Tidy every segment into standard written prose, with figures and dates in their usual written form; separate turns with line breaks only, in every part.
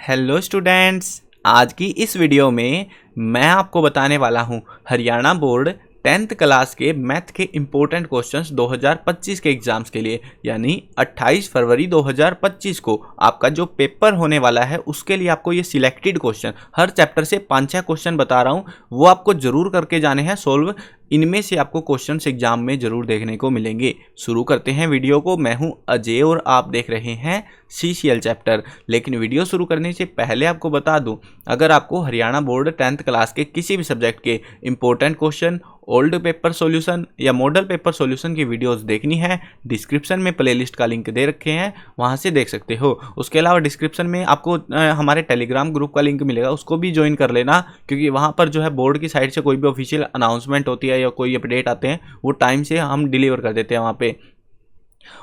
Hello students, आज की इस वीडियो में मैं आपको बताने वाला हूं हरियाणा बोर्ड 10th क्लास के मैथ के इम्पोर्टेंट क्वेश्चंस 2025 के एग्जाम्स के लिए, यानी 28 फरवरी 2025 को आपका जो पेपर होने वाला है उसके लिए आपको ये सिलेक्टेड क्वेश्चन, हर चैप्टर से 5-6 क्वेश्चन बता रहा हूँ, वो आपको जरूर करके जाने हैं सोल्व। इनमें से आपको क्वेश्चंस एग्जाम में जरूर देखने को मिलेंगे। शुरू करते हैं वीडियो को। मैं हूं अजय और आप देख रहे हैं CCL चैप्टर। लेकिन वीडियो शुरू करने से पहले आपको बता दूं, अगर आपको हरियाणा बोर्ड 10th क्लास के किसी भी सब्जेक्ट के important question, old paper solution या मॉडल पेपर सॉल्यूशन की वीडियोस देखनी है, डिस्क्रिप्शन में प्लेलिस्ट का लिंक दे रखे हैं, वहां से देख सकते हो। उसके अलावा डिस्क्रिप्शन में आपको हमारे टेलीग्राम ग्रुप का लिंक मिलेगा, उसको भी ज्वाइन कर लेना, क्योंकि वहां पर जो है बोर्ड की साइड से कोई भी ऑफिशियल अनाउंसमेंट होती है या कोई अपडेट आते हैं वो टाइम से हम डिलीवर कर देते हैं वहाँ पे।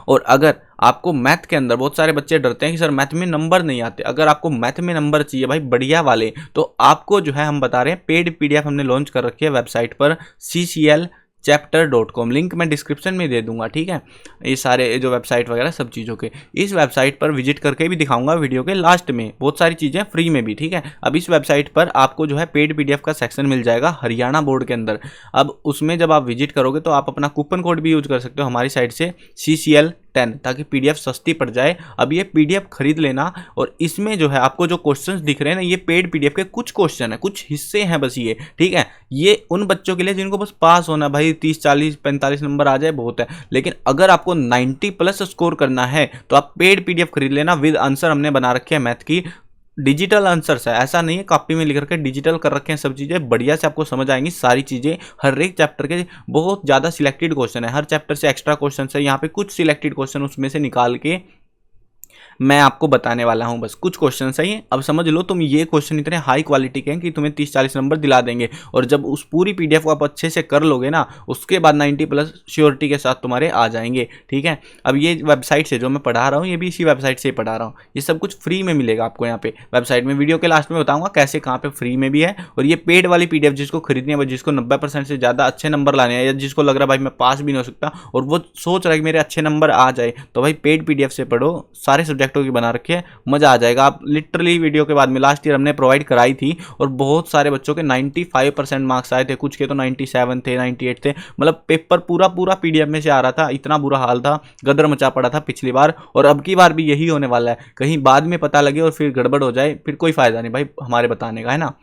और अगर आपको मैथ के अंदर, बहुत सारे बच्चे डरते हैं कि सर मैथ में नंबर नहीं आते, अगर आपको मैथ में नंबर चाहिए भाई बढ़िया वाले, तो आपको जो है हम बता रहे हैं पेड PDF हमने लॉन्च कर रखी है वेबसाइट पर cclchapter.com, लिंक मैं डिस्क्रिप्शन में दे दूंगा। ठीक है, ये सारे जो वेबसाइट वगैरह सब चीज़ों के, इस वेबसाइट पर विजिट करके भी दिखाऊंगा वीडियो के लास्ट में, बहुत सारी चीज़ें फ्री में भी। ठीक है, अब इस वेबसाइट पर आपको जो है पेड PDF का सेक्शन मिल जाएगा हरियाणा बोर्ड के अंदर। अब उसमें जब आप विजिट करोगे तो आप अपना कूपन कोड भी यूज कर सकते हो हमारी साइड से CCL10, ताकि PDF सस्ती पड़ जाए। अब ये PDF खरीद लेना, और इसमें जो है आपको जो क्वेश्चंस दिख रहे हैं ना, ये पेड PDF के कुछ क्वेश्चन है, कुछ हिस्से हैं बस ये। ठीक है, ये उन बच्चों के लिए जिनको बस पास होना, भाई 30 40 45 नंबर आ जाए बहुत है। लेकिन अगर आपको 90+ स्कोर करना है तो आप पेड PDF खरीद लेना, विद आंसर हमने बना रखे हैं मैथ की, डिजिटल आंसर्स है, ऐसा नहीं है कॉपी में लिख रखे, डिजिटल कर रखे हैं, सब चीज़ें बढ़िया से आपको समझ आएंगी सारी चीज़ें। हर एक चैप्टर के बहुत ज़्यादा सिलेक्टेड क्वेश्चन है, हर चैप्टर से एक्स्ट्रा क्वेश्चन है, यहाँ पे कुछ सिलेक्टेड क्वेश्चन उसमें से निकाल के मैं आपको बताने वाला हूं, बस कुछ क्वेश्चन सही है। अब समझ लो, तुम ये क्वेश्चन इतने हाई क्वालिटी के हैं कि तुम्हें 30-40 नंबर दिला देंगे, और जब उस पूरी PDF को आप अच्छे से कर लोगे ना, उसके बाद 90+ श्योरिटी के साथ तुम्हारे आ जाएंगे। ठीक है, अब ये वेबसाइट से जो मैं पढ़ा रहा हूँ, ये भी इसी वेबसाइट से पढ़ा रहा हूँ, ये सब कुछ फ्री में मिलेगा आपको यहाँ पे वेबसाइट में। वीडियो के लास्ट में बताऊंगा कैसे कहाँ पे फ्री में भी है। और ये पेड वाली PDF जिसको खरीदनी है, जिसको 90% से ज़्यादा अच्छे नंबर लाने हैं, या जिसको लग रहा है भाई मैं पास भी नहीं हो सकता और वो सोच रहा है कि मेरे अच्छे नंबर आ जाए, तो भाई पेड PDF से पढ़ो, सारे सब्जेक्टों की बना रखी है, मजा आ जाएगा। आप लिटरली वीडियो के बाद में लास्ट ईयर हमने प्रोवाइड कराई थी, और बहुत सारे बच्चों के 95% मार्क्स आए थे, कुछ के तो 97 थे, 98 थे, मतलब पेपर पूरा PDF में से आ रहा था। इतना बुरा हाल था, गदर मचा पड़ा था पिछली बार, और अब की बार भी यही होने वाला है। कहीं बाद में पता लगे और फिर गड़बड़ हो जाए, फिर कोई फायदा नहीं भाई हमारे बताने का, है ना।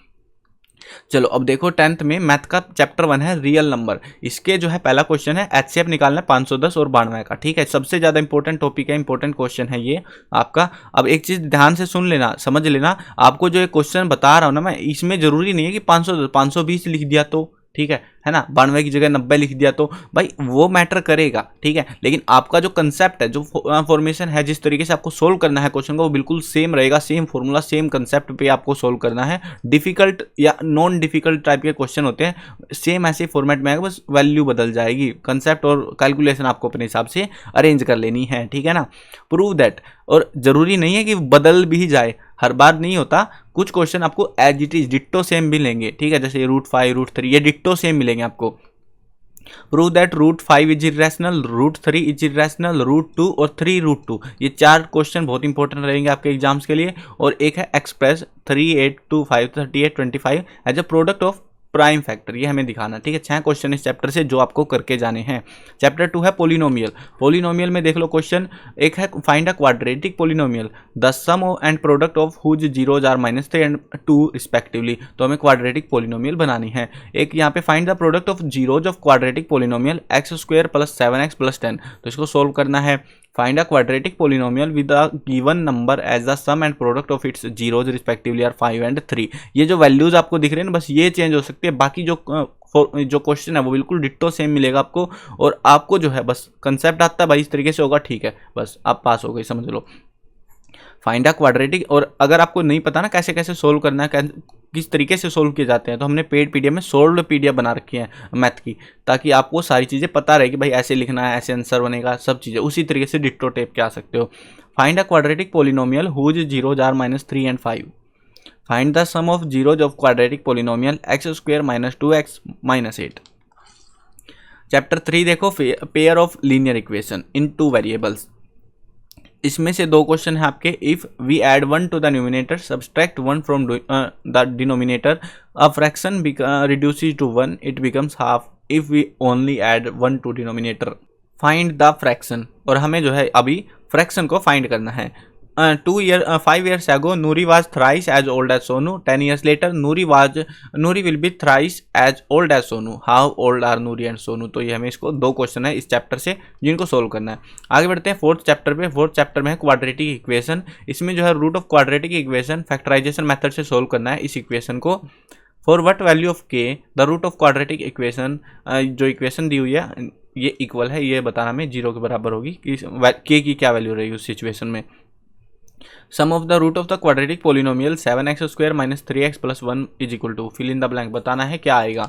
चलो अब देखो, 10th में मैथ का चैप्टर 1 है रियल नंबर। इसके जो है पहला क्वेश्चन है HCF निकालना है 510 और 92 का। ठीक है, सबसे ज्यादा इंपॉर्टेंट टॉपिक है, इंपॉर्टेंट क्वेश्चन है ये आपका। अब एक चीज ध्यान से सुन लेना, समझ लेना, आपको जो एक क्वेश्चन बता रहा हूं ना मैं, इसमें जरूरी नहीं है कि 520 लिख दिया तो, ठीक है ना, 92 की जगह 90 लिख दिया तो भाई वो मैटर करेगा। ठीक है, लेकिन आपका जो कंसेप्ट है, जो फॉर्मेशन है, जिस तरीके से आपको सोल्व करना है क्वेश्चन को, वो बिल्कुल सेम रहेगा, सेम फॉर्मूला, सेम कंसेप्ट पे आपको सोल्व करना है। डिफिकल्ट या नॉन डिफिकल्ट टाइप के क्वेश्चन होते हैं, सेम ऐसे फॉर्मेट में आएगा, बस वैल्यू बदल जाएगी, कंसेप्ट और कैलकुलेशन आपको अपने हिसाब से अरेंज कर लेनी है। ठीक है ना, प्रूव दैट। और जरूरी नहीं है कि बदल भी जाए, हर बार नहीं होता, कुछ क्वेश्चन आपको as it is ditto same भी लेंगे। ठीक है, जैसे √5 √3 ये डिट्टो सेम मिलेंगे आपको। Prove that √5 is irrational, √3 is irrational, √2 और 3 √2, ये 4 क्वेश्चन बहुत इंपॉर्टेंट रहेंगे आपके एग्जाम्स के लिए। और एक है express 3 8 2 5 38 25 as a product of prime factor, ये हमें दिखाना। ठीक है, 6 क्वेश्चन इस चैप्टर से जो आपको करके जाने हैं। चैप्टर 2 है पोलिनोमियल। पोलिनोमियल में देख लो क्वेश्चन, एक है find a quadratic polynomial, the sum and product of whose zeros are -3 and 2 respectively, तो हमें क्वाड्रेटिक पोलिनोमियल बनानी है। एक यहाँ पे find the product of zeros of quadratic polynomial x² + 7x + 10, तो इसको सोल्व करना है। Find a quadratic polynomial with a given number as the sum and product of its zeros respectively are 5 and 3। ये जो वैल्यूज आपको दिख रहे हैं ना, बस ये चेंज हो सकती है, बाकी जो क्वेश्चन है वो बिल्कुल डिट्टो सेम मिलेगा आपको। और आपको जो है बस कंसेप्ट आता है भाई, इस तरीके से होगा, ठीक है, बस आप पास हो गए, समझ लो। फाइंड अ क्वाड्रेटिक, और अगर आपको नहीं पता ना कैसे कैसे सोल्व करना है, किस तरीके से सोल्व किए जाते हैं, तो हमने पेड PDF में सोल्व PDF बना रखी है मैथ की, ताकि आपको सारी चीज़ें पता रहे कि भाई ऐसे लिखना है, ऐसे आंसर बनेगा, सब चीज़ें उसी तरीके से डिट्टो टेप के आ सकते हो। Find a quadratic polynomial whose zeros are -3 and 5। Find the sum of zeros of quadratic polynomial x² - 2x - 8। Chapter 3 देखो, pair of linear equation in 2 variables. इसमें से दो क्वेश्चन है आपके। If we add 1 to the numerator subtract 1 from the denominator a fraction reduces to 1 it becomes half if we only add 1 to denominator. Find the fraction, और हमें जो है अभी फ्रैक्शन को फाइंड करना है। 5 years ago Nuri was thrice as old as Sonu. 10 years later Nuri will be thrice as old as Sonu. How old are Nuri and Sonu? तो ये हमें इसको दो क्वेश्चन है इस चैप्टर से जिनको सोल्व करना है। आगे बढ़ते हैं फोर्थ चैप्टर पे। फोर्थ चैप्टर में है क्वाड्रेटिक इक्वेशन। इसमें जो है root of quadratic equation factorization method से सोल्व करना है इस इक्वेशन को। For what value of k the root of quadratic equation, जो इक्वेशन दी हुई है ये इक्वल है, ये बताना हमें 0 के बराबर होगी कि के की क्या वैल्यू रहेगी उस सिचुएशन में। Sum of the root of the quadratic polynomial 7x² - 3x + 1 = fill in the blank, बताना है क्या आएगा।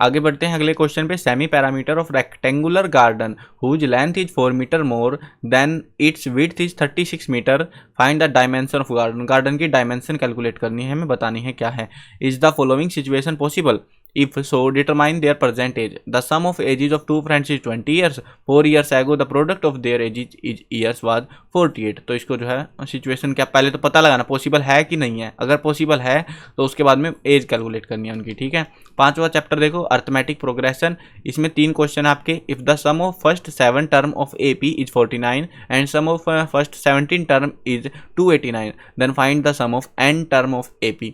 आगे बढ़ते हैं अगले क्वेश्चन पे। Semi perimeter of rectangular garden whose length is 4 metre more than its width is 36 metre, find the dimension of garden. Garden की डायमेंशन कैलकुलेट करनी है हमें, बतानी है क्या है। Is the following situation possible? If so, determine their present age. The sum of ages of two friends is 20 years. 4 years ago, the product of their ages is years was 48. तो इसको जो है सिचुएशन क्या पहले तो पता लगाना possible है कि नहीं है। अगर पॉसिबल है तो उसके बाद में एज कैलकुलेट करनी है उनकी, ठीक है। पांचवा चैप्टर देखो अर्थमेटिक प्रोग्रेशन। इसमें 3 क्वेश्चन आपके। If the sum of first 7 term of AP is 49 and sum of first 17 term is 289, then find the sum of n term of AP।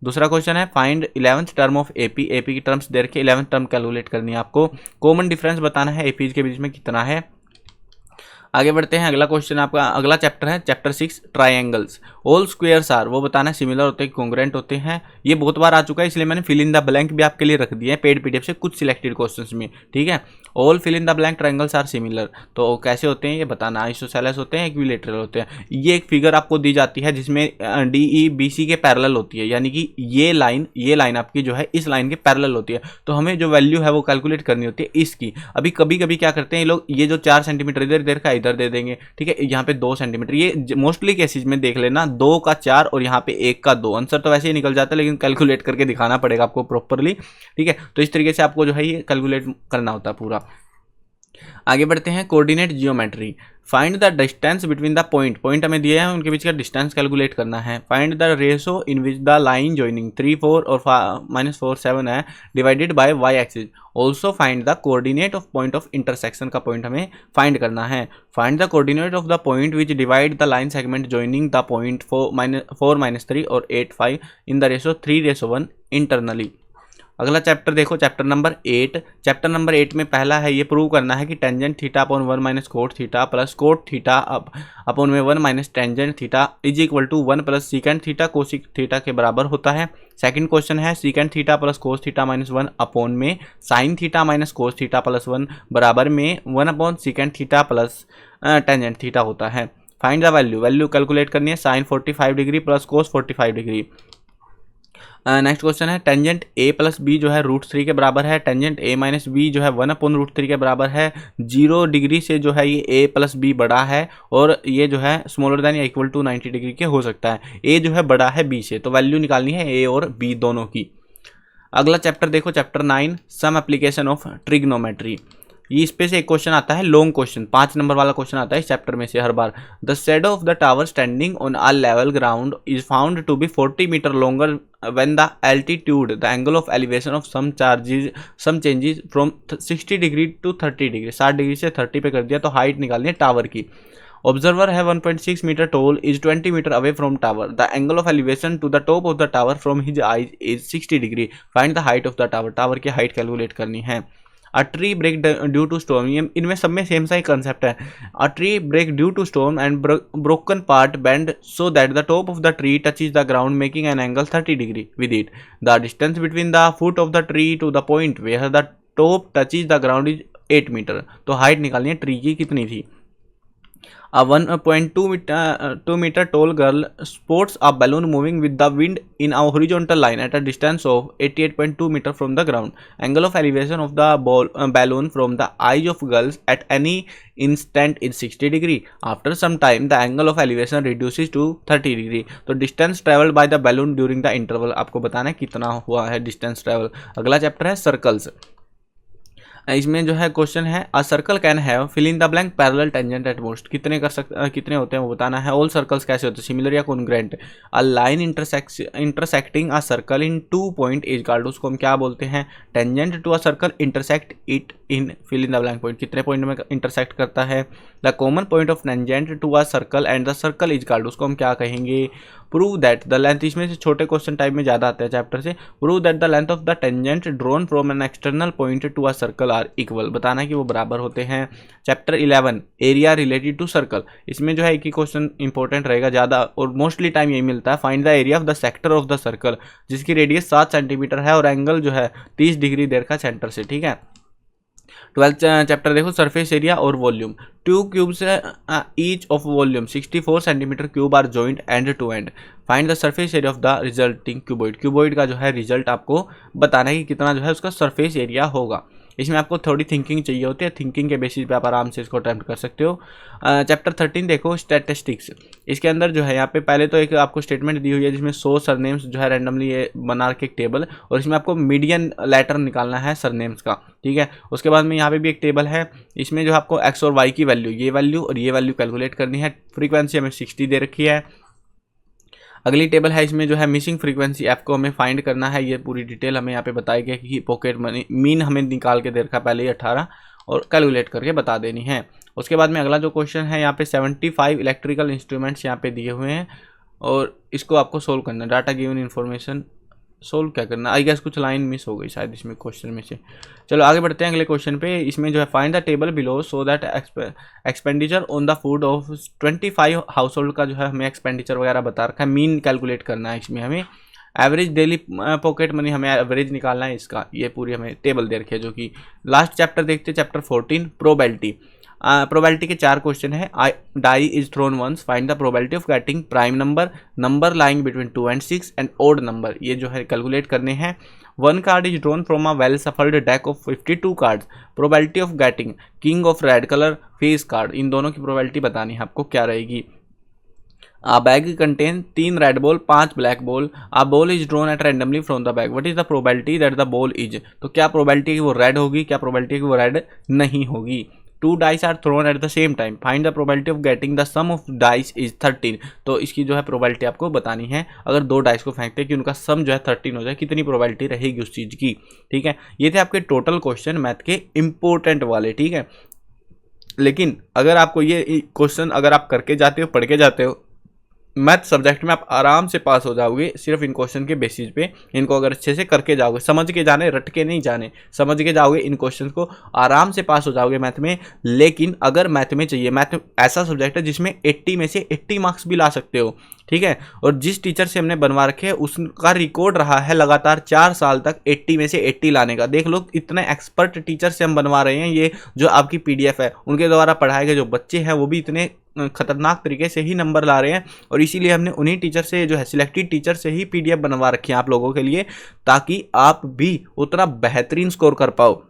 दूसरा क्वेश्चन है find 11th term of AP की terms दे रखे 11th term calculate करनी है आपको। Common difference बताना है AP के बीच में कितना है। आगे बढ़ते हैं अगला क्वेश्चन आपका अगला चैप्टर है chapter 6 triangles. All squares are, वो बताना सिमिलर होते हैं कॉन्ग्रुएंट होते हैं। ये बहुत बार आ चुका है इसलिए मैंने फिल इन द ब्लैंक भी आपके लिए रख दिया है पेड PDF से कुछ सिलेक्टेड क्वेश्चंस में, ठीक है। All fill in the blank triangles are similar, तो कैसे होते हैं ये बताना। आइसोसेलेस होते हैं, इक्विलेटरल होते हैं। ये एक फिगर आपको दी जाती है जिसमें DE BC के पैरेलल होती है, यानी कि ये लाइन आपकी जो है इस लाइन के पैरेलल होती है। तो हमें जो वैल्यू है वो कैलकुलेट करनी होती है इसकी। अभी कभी कभी क्या करते हैं ये लोग, ये जो 4 सेंटीमीटर इधर का इधर दे देंगे, ठीक है। यहाँ पे 2 सेंटीमीटर, ये मोस्टली केसेज में देख लेना 2 का 4 और यहाँ पे 1 का 2। आंसर तो वैसे ही निकल जाता है लेकिन कैलकुलेट करके दिखाना पड़ेगा आपको प्रॉपरली, ठीक है। तो इस तरीके से आपको जो है ये कैलकुलेट करना होता है पूरा। आगे बढ़ते हैं coordinate geometry. Find the distance between the point हमें दिया है उनके बीच का डिस्टेंस कैलकुलेट करना है। Find the ratio in which the line joining 3 4 और -4 7 है divided by y axis. Also find the coordinate of point of intersection का पॉइंट हमें फाइंड करना है। Find the coordinate of the point which divide the line segment joining the point 4 - 3 और 8 5 in the ratio 3:1 internally. अगला chapter देखो chapter number 8। Chapter number 8 में पहला है ये प्रूव करना है कि tangent theta upon 1 - cot theta plus cot theta upon में 1 - tangent theta is equal to 1 + secant theta cosec theta के बराबर होता है। सेकंड क्वेश्चन है secant theta plus cos theta -1 upon में sine theta minus cos theta plus 1 बराबर में 1 secant theta plus tangent theta होता है। फाइंड द वैल्यू कैलकुलेट करनी है। Sine 45 degree plus cos 45 degree. Next question है टेंजेंट A + B जो है √3 के बराबर है। टेंजेंट A - B जो है 1/√3 के बराबर है। 0 डिग्री से जो है ये A + B बड़ा है और ये जो है स्मॉलर देन या इक्वल टू 90 डिग्री के हो सकता है। A जो है बड़ा है B से, तो वैल्यू निकालनी है A और B दोनों की। अगला चैप्टर देखो chapter 9 some application of trigonometry. ये इस पे से एक क्वेश्चन आता है लॉन्ग क्वेश्चन, 5 नंबर वाला क्वेश्चन आता है इस चैप्टर में से हर बार। The shadow of the tower standing on a level ground is found to be 40 metre longer when the altitude the angle of elevation of some changes from 60 degree to 30 degree, 60 degree से 30 पे कर दिया तो height निकालनी है tower की। Observer है 1.6 metre tall is 20 metre away from tower. The angle of elevation to the top of the tower from his eyes is 60 degree. Find the height of the tower, tower की height calculate करनी है। A tree break due to storm, ये इनमें सब में same सा ही concept है। A tree break due to storm and broken part bend so that the top of the tree touches the ground making an angle 30 degree with it. The distance between the foot of the tree to the point where the top touches the ground is 8 metre. तो height निकालनी है tree की कितनी थी। A 1.2 meter tall girl sports a balloon moving with the wind in a horizontal line at a distance of 88.2 meter from the ground. Angle of elevation of the balloon from the eyes of girls at any instant is 60 degree. After some time, the angle of elevation reduces to 30 degree. तो distance traveled by the balloon during the interval आपको बताना है कितना हुआ है distance travel। अगला chapter है circles. इसमें जो है क्वेश्चन है a circle can have fill in the blank parallel tangent at most, कितने होते हैं वो बताना है। ऑल सर्कल्स कैसे होते हैं, सिमिलर या congruent. A line intersecting a circle in 2 point is called, उसको हम क्या बोलते हैं, tangent to a circle intersect it in fill in the blank point, कितने पॉइंट में इंटरसेक्ट करता है। The common point of tangent to a circle and the circle is called, उसको हम क्या कहेंगे। प्रूव दैट द लेंथ, इसमें से छोटे क्वेश्चन टाइप में ज़्यादा आते हैं चैप्टर से। Prove that the length of the tangent drawn from an external point to a circle are equal, बताना कि वो बराबर होते हैं। Chapter 11 area related to circle, इसमें जो है एक ही क्वेश्चन इंपॉर्टेंट रहेगा ज़्यादा और मोस्टली टाइम यही मिलता है। Find the area of the sector of the circle, जिसकी रेडियस 7 सेंटीमीटर है और एंगल जो है 30 डिग्री देर का सेंटर से, ठीक है। 12th चैप्टर देखो सरफेस एरिया और volume. 2 cubes each of volume 64 centimetre cube are joint end to end. Find the surface area of the resulting cuboid, cuboid का जो है रिजल्ट आपको बताना है कि कितना जो है उसका सरफेस एरिया होगा। इसमें आपको थोड़ी थिंकिंग चाहिए होती है, थिंकिंग के बेसिस पे आप आराम से इसको अटेम्प्ट कर सकते हो। चैप्टर 13 देखो स्टैटिस्टिक्स, इसके अंदर जो है यहाँ पे पहले तो एक आपको स्टेटमेंट दी हुई है जिसमें 100 सरनेम्स जो है रैंडमली ये बना के एक टेबल, और इसमें आपको मीडियन लेटर निकालना है सरनेम्स का, ठीक है। उसके बाद में यहाँ पे भी एक टेबल है, इसमें जो आपको एक्स और वाई की वैल्यू, ये वैल्यू और ये वैल्यू कैलकुलेट करनी है। फ्रीक्वेंसी हमें 60 दे रखी है। अगली टेबल है, इसमें जो है मिसिंग फ्रीक्वेंसी ऐप को हमें फाइंड करना है, ये पूरी डिटेल हमें यहाँ पे बताई गई कि पॉकेट मनी मीन हमें निकाल के दे रखा पहले ही 18 और कैलकुलेट करके बता देनी है। उसके बाद में अगला जो क्वेश्चन है यहाँ पे 75 इलेक्ट्रिकल इंस्ट्रूमेंट्स यहाँ पे दिए हुए हैं और इसको आपको सोल्व करना है। डाटा गिवन इन्फॉर्मेशन सोल्व क्या करना, आई गेस कुछ लाइन मिस हो गई शायद इसमें क्वेश्चन में से। चलो आगे बढ़ते हैं अगले क्वेश्चन पे। इसमें जो है find the table below so that expenditure on the food of 25 house hold का जो है हमें एक्सपेंडिचर वगैरह बता रखा है, मीन कैलकुलेट करना है। इसमें हमें एवरेज डेली पॉकेट मनी हमें एवरेज निकालना है इसका, ये पूरी हमें टेबल दे रखी है। जो कि लास्ट चैप्टर देखते हैं चैप्टर 14 प्रोबेबिलिटी। प्रोबेबिलिटी के 4 क्वेश्चन है। Die is thrown once, find the probability of getting prime number, number lying between 2 and 6 and odd number, ये जो है कैलकुलेट करने हैं। 1 card is drawn from a well shuffled deck of 52 cards, probability of getting king of red colour face card, इन दोनों की probability बतानी है आपको क्या रहेगी। A bag contain 3 red ball, 5 black ball. A ball is drawn at randomly from the bag. What is the probability that the ball is? तो क्या प्रोबेबिलिटी है कि वो रेड होगी, क्या प्रोबेबिलिटी है कि वो रेड नहीं होगी। 2 dice are thrown at the same time. Find the probability of getting the sum of dice is 13. तो इसकी जो है प्रोबेबिलिटी आपको बतानी है। अगर 2 डाइस को फेंकते हैं कि उनका सम जो है 13 हो जाए, कितनी प्रोबेबिलिटी रहेगी उस चीज़ की, ठीक है। ये थे आपके टोटल क्वेश्चन मैथ के इंपॉर्टेंट वाले, ठीक है। लेकिन अगर आपको ये क्वेश्चन अगर आप करके जाते हो, पढ़ के जाते हो, मैथ सब्जेक्ट में आप आराम से पास हो जाओगे सिर्फ इन क्वेश्चन के बेसिस पे। इनको अगर अच्छे से करके जाओगे, समझ के जाने, रट के नहीं जाने, समझ के जाओगे, इन क्वेश्चन को आराम से पास हो जाओगे मैथ में। लेकिन अगर मैथ में चाहिए, मैथ ऐसा सब्जेक्ट है जिसमें 80 में से 80 मार्क्स भी ला सकते हो, ठीक है। और जिस टीचर से हमने बनवा रखे उसका रिकॉर्ड रहा है लगातार 4 साल तक 80 में से 80 लाने का। देख लो इतने एक्सपर्ट टीचर से हम बनवा रहे हैं। ये जो आपकी PDF है उनके द्वारा पढ़ाए गए जो बच्चे हैं वो भी इतने खतरनाक तरीके से ही नंबर ला रहे हैं, और इसीलिए हमने उन्हीं टीचर से जो है सिलेक्टेड टीचर से ही PDF बनवा रखी है आप लोगों के लिए, ताकि आप भी उतना बेहतरीन स्कोर कर पाओ।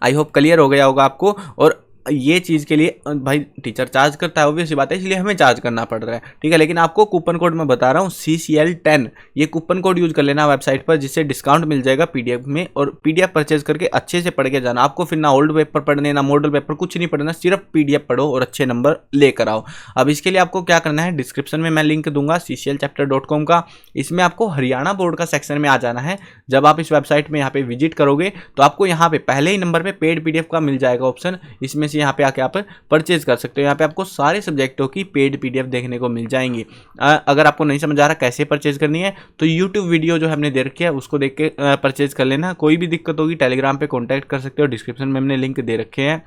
आई होप क्लियर हो गया होगा आपको। और ये चीज़ के लिए भाई टीचर चार्ज करता है, ऑब्वियस बात है, इसलिए हमें चार्ज करना पड़ रहा है, ठीक है। लेकिन आपको कूपन कोड मैं बता रहा हूँ CCL10, ये कूपन कोड यूज कर लेना वेबसाइट पर, जिससे डिस्काउंट मिल जाएगा PDF में। और PDF परचेज करके अच्छे से पढ़ के जाना। आपको फिर ना ओल्ड पेपर पढ़ने, ना मॉडल पेपर, कुछ नहीं पढ़ना, सिर्फ PDF पढ़ो और अच्छे नंबर लेकर आओ। अब इसके लिए आपको क्या करना है, डिस्क्रिप्शन में मैं लिंक दूंगा cclchapter.com का, इसमें आपको हरियाणा बोर्ड का सेक्शन में आ जाना है। जब आप इस वेबसाइट में यहाँ पे विजिट करोगे तो आपको यहाँ पे पहले ही नंबर पे पेड PDF का मिल जाएगा ऑप्शन, इसमें यहाँ पे आके आप परचेज कर सकते हो। यहाँ पे आपको सारे सब्जेक्टों की पेड PDF देखने को मिल जाएंगी। अगर आपको नहीं समझ आ रहा कैसे परचेज करनी है तो YouTube वीडियो जो हमने दे रखी है उसको देख के परचेज कर लेना। कोई भी दिक्कत होगी टेलीग्राम पे कांटेक्ट कर सकते हो, डिस्क्रिप्शन में हमने लिंक दे रखे हैं,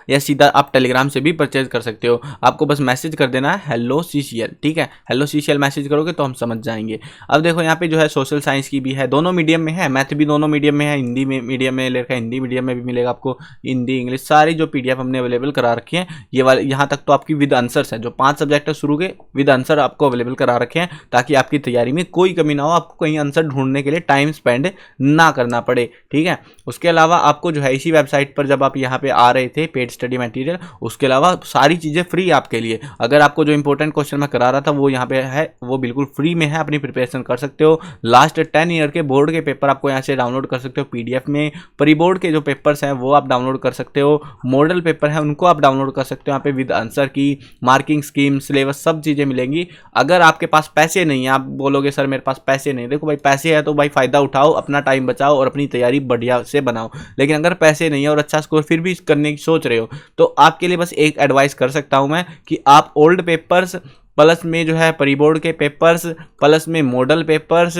या सीधा आप टेलीग्राम से भी परचेज कर सकते हो। आपको बस मैसेज कर देना है हेलो CCL, ठीक है। हेलो CCL मैसेज करोगे तो हम समझ जाएंगे। अब देखो यहाँ पे जो है सोशल साइंस की भी है, दोनों मीडियम में है, मैथ भी दोनों मीडियम में है, हिंदी में मीडियम में ले रखा है, हिंदी मीडियम में भी मिलेगा आपको, हिंदी इंग्लिश सारी जो PDF हमने अवेलेबल करा रखी है। ये वाले यहाँ तक तो आपकी विद आंसर्स है, जो 5 सब्जेक्ट है शुरू के विद आंसर आपको अवेलेबल करा रखे हैं, ताकि आपकी तैयारी में कोई कमी ना हो, आपको कहीं आंसर ढूंढने के लिए टाइम स्पेंड ना करना पड़े, ठीक है। उसके अलावा आपको जो है इसी वेबसाइट पर जब आप यहाँ पे आ रहे थे पेड स्टडी मटेरियल, उसके अलावा सारी चीज़ें फ्री आपके लिए। अगर आपको जो इंपॉर्टेंट क्वेश्चन मैं करा रहा था वो यहाँ पे है, वो बिल्कुल फ्री में है, अपनी प्रिपरेशन कर सकते हो। लास्ट 10 ईयर के बोर्ड के पेपर आपको यहाँ से डाउनलोड कर सकते हो PDF में। प्री बोर्ड के जो पेपर्स हैं वो आप डाउनलोड कर सकते हो, मॉडल पेपर है उनको आप डाउनलोड कर सकते हो यहाँ पे विद आंसर की, मार्किंग स्कीम, सिलेबस, सब चीज़ें मिलेंगी। अगर आपके पास पैसे नहीं है, आप बोलोगे सर मेरे पास पैसे नहीं, देखो भाई पैसे है तो भाई फ़ायदा उठाओ, अपना टाइम बचाओ और अपनी तैयारी बढ़िया से बनाओ। लेकिन अगर पैसे नहीं है और अच्छा स्कोर फिर भी करने की सोच रहे हो तो आपके लिए बस एक एडवाइस कर सकता हूं मैं कि आप ओल्ड पेपर्स प्लस में जो है प्री बोर्ड के पेपर्स प्लस में मॉडल पेपर्स,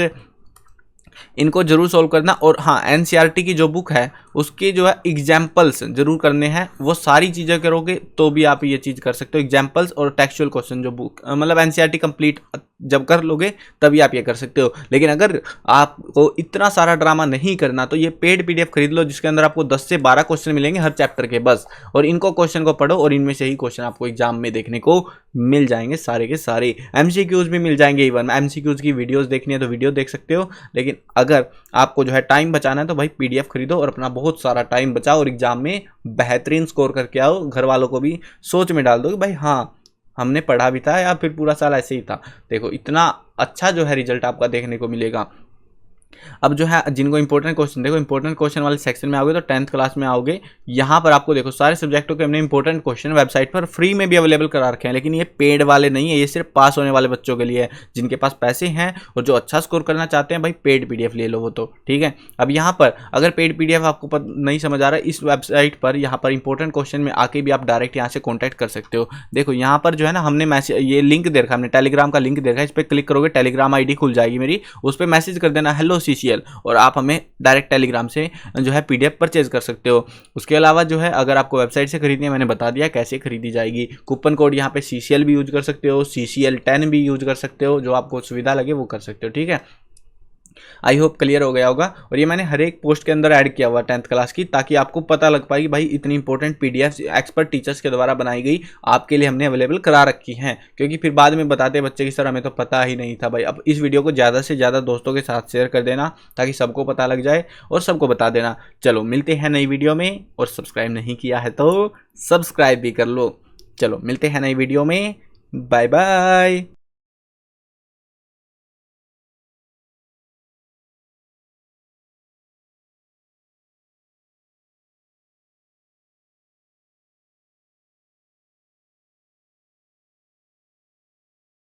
इनको जरूर सोल्व करना। और हाँ, NCERT की जो बुक है उसके जो है एग्जाम्पल्स जरूर करने हैं। वो सारी चीज़ें करोगे तो भी आप ये चीज़ कर सकते हो, एग्जाम्पल्स और टेक्सचुअल क्वेश्चन जो बुक मतलब NCERT कंप्लीट जब कर लोगे तभी आप ये कर सकते हो। लेकिन अगर आपको इतना सारा ड्रामा नहीं करना तो ये पेड PDF खरीद लो, जिसके अंदर आपको 10 से 12 क्वेश्चन मिलेंगे हर चैप्टर के बस, और इनको क्वेश्चन को पढ़ो और इनमें से ही क्वेश्चन आपको एग्जाम में देखने को मिल जाएंगे सारे के सारे। MCQs भी मिल जाएंगे, इवन MCQs की वीडियोज़ देखनी है तो वीडियो देख सकते हो। लेकिन अगर आपको जो है टाइम बचाना है तो भाई PDF खरीदो और अपना बहुत सारा टाइम बचाओ और एग्जाम में बेहतरीन स्कोर करके आओ। घर वालों को भी सोच में डाल दो कि भाई हाँ हमने पढ़ा भी था या फिर पूरा साल ऐसे ही था। देखो इतना अच्छा जो है रिजल्ट आपका देखने को मिलेगा। अब जो है जिनको इंपॉर्टेंट क्वेश्चन, देखो इंपॉर्टेंट क्वेश्चन वाले सेक्शन में आओगे तो 10th क्लास में आओगे, यहाँ पर आपको देखो सारे सब्जेक्टों के हमने इंपॉर्टेंट क्वेश्चन वेबसाइट पर फ्री में भी अवेलेबल करा रखे हैं। लेकिन ये पेड वाले नहीं है, ये सिर्फ पास होने वाले बच्चों के लिए है, जिनके पास पैसे हैं और जो अच्छा स्कोर करना चाहते हैं भाई पेड PDF ले लो वो तो ठीक है। अब यहाँ पर अगर पेड PDF आपको नहीं समझ आ रहा है, इस वेबसाइट पर यहाँ पर इंपॉर्टेंट क्वेश्चन में आके भी आप डायरेक्ट यहाँ से कॉन्टैक्ट कर सकते हो। देखो यहाँ पर जो है ना हमने मैसेज ये लिंक दे रखा है, हमने टेलीग्राम का लिंक दे रखा है, इस पर क्लिक करोगे टेलीग्राम ID खुल जाएगी मेरी, उस पर मैसेज कर देना हेलो CCL और आप हमें डायरेक्ट टेलीग्राम से जो है PDF परचेज कर सकते हो। उसके अलावा जो है अगर आपको वेबसाइट से खरीदनी है, मैंने बता दिया कैसे खरीदी जाएगी। कूपन कोड यहाँ पे CCL भी यूज कर सकते हो, CCL10 भी यूज कर सकते हो, जो आपको सुविधा लगे वो कर सकते हो ठीक है। आई होप क्लियर हो गया होगा। और ये मैंने हर एक पोस्ट के अंदर ऐड किया हुआ 10th क्लास की, ताकि आपको पता लग पाए कि भाई इतनी इंपॉर्टेंट PDF एक्सपर्ट टीचर्स के द्वारा बनाई गई आपके लिए हमने अवेलेबल करा रखी हैं। क्योंकि फिर बाद में बताते बच्चे कि सर हमें तो पता ही नहीं था। भाई अब इस वीडियो को ज़्यादा से ज़्यादा दोस्तों के साथ शेयर कर देना ताकि सबको पता लग जाए और सबको बता देना। चलो मिलते हैं नई वीडियो में, और सब्सक्राइब नहीं किया है तो सब्सक्राइब भी कर लो। चलो मिलते हैं नई वीडियो में, बाय बाय।